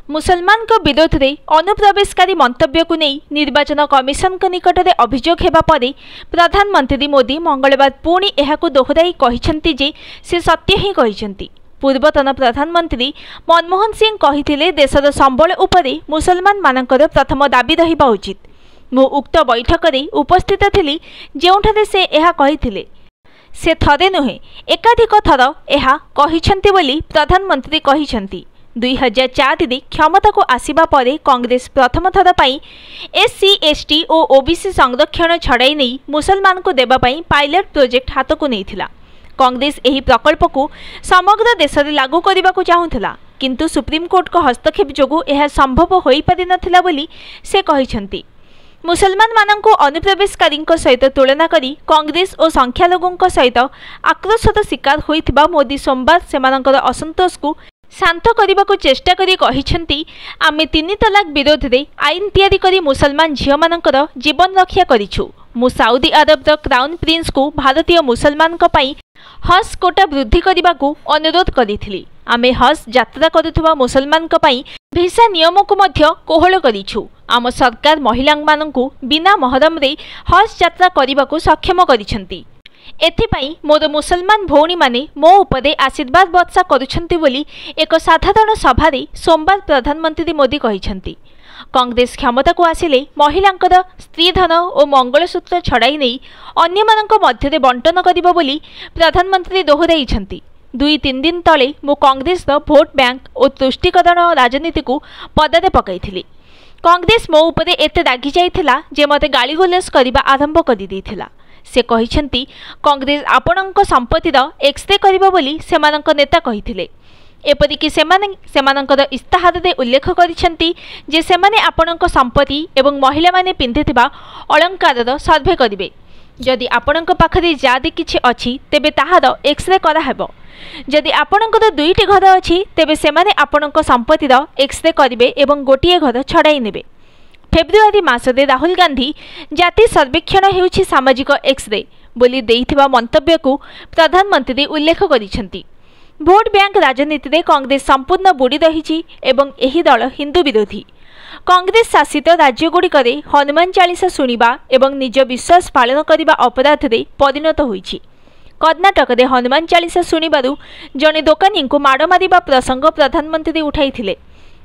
मुसलमान विरोध में अनुप्रवेशकारी मंतव्य को नहीं निर्वाचन कमिशन निकट में अभियोग हेबा परे प्रधानमंत्री मोदी मंगलवार पुणी एहाकु दोहराई कहिसेंति जे से सत्य ही कहिसेंति। पूर्वतन प्रधानमंत्री मनमोहन सिंह कहिथिले देशर संबल उपरे मुसलमान मानकर प्रथम दाबी रहिबा उचित। मु उक्त बैठक में उपस्थित थिली जेउठारे से एहा कहिथिले। से थरे नुहे एकाधिक थर एहा कहिसेंति बोली प्रधानमंत्री कहिसेंति। 2004 रे क्षमता को आसिबा परे कांग्रेस प्रथम थर पाई एससी एसटी और ओबीसी संरक्षण छड़ाई नहीं मुसलमान को देबा पाई पायलट प्रोजेक्ट हाथ को नैथिला। कांग्रेस एही प्रकल्प को समग्र देश में लागू करने को चाहूला, किंतु सुप्रीम कोर्ट को हस्तक्षेप जोगु यह संभव हो पारि नथिला बोली से कहिसेंति। मुसलमान मानक अनुप्रवेशकारी सहित तुलना करी कांग्रेस और संख्यालघु सहित आक्रोशर शिकार होइथिबा मोदी सोमवार सेमानकर असंतोष को शांत करने को चेष्टा करी कहिसेंति। आमे 3 तलाक विरोध रे आईन तैयारी करी मुसलमान झियो मानकर जीवन रक्षा करिछु। मु साउदी अरब क्राउन प्रिंस को भारतीय मुसलमान पई हज कोटा वृद्धि करने को अनुरोध करी। आमे हज यात्रा करुवा मुसलमान पई भिसा नियम को मध्य कोहल करिछु। आम सरकार महिला मानकु बिना महरम रे हज यात्रा करने को सक्षम करिसेंति। एथिपाई मोर मुसलमान भौणी माने मो उपरे आशीर्वाद वर्षा करुछंती बोली एक साधारण सभा रे सोमवार प्रधानमंत्री मोदी कहिसेंति। कांग्रेस क्षमता को आसिले महिलांकर स्त्रीधन और मंगलसूत्र छड़ाई नहीं अन्य मानक मध्य बंटन करिबो बोली प्रधानमंत्री दोहराइछंती। 2-3 दिन तले मु कांग्रेस भोट बैंक और तुष्टिकरण राजनीति को पदारे पकाइथिली। कांग्रेस मो उपरे एते रागी जाइथिला जे मते गालीगोलस करिबा आरंभ करि दैथिला। से कहिसेंति कांग्रेस आपणक संपत्तिर एक्सरे करिबो बोली सेमानक नेता कहिथिले। एपरिकी सेमानकर इस्ताहार रे उल्लेख करिसेंति जे सेमाने आपणक संपत्ति एवं महिला माने पिंधिथिबा अलंकारर सर्वे करिवे। जदि आपणक पाखरे जादि किछि अछि तेबे ताहार एक्सरे करा हेबो। जदि आपणकर 2टी घर अछि तेबे सेमाने आपणक संपत्तिर एक्सरे करिवे एवं गोटिए घर छड़ाई नेबे। फेब्रुआरी मासरे राहुल गांधी जाति सर्वेक्षण हेउछि सामाजिक एक्सरे बोली देइथिबा मंतव्य को प्रधानमंत्री उल्लेख करिसेंति। भोट बैंक राजनीति रे कांग्रेस संपूर्ण बुड़ी रही एवं एही दल हिंदू विरोधी। कांग्रेस शासित राज्यगुड़िकरे हनुमान चालीसा शुणिबा एवं निज विश्वास पालन करने अपराध रे परिणत होइछि। कर्नाटक रे हनुमान चालीसा शुणिबारु जने दोकानी को माड़ मारिबा प्रसंग प्रधानमंत्री उठाइथिले।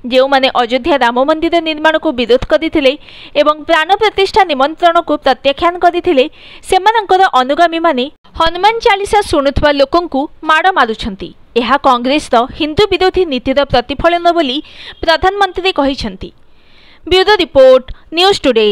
जो माने अयोध्या राम मंदिर निर्माण को विरोध करथिले एवं प्राण प्रतिष्ठा निमंत्रण को प्रत्याख्यान करथिले सेमानकर अनुगामी माने हनुमान चालीसा शुणुथबा लोकंकु माड़ मारुछंती। यह कांग्रेस हिंदू विरोधी नीतिर प्रतिफलन बोली प्रधानमंत्री कहिसेंति। Bureau report news today.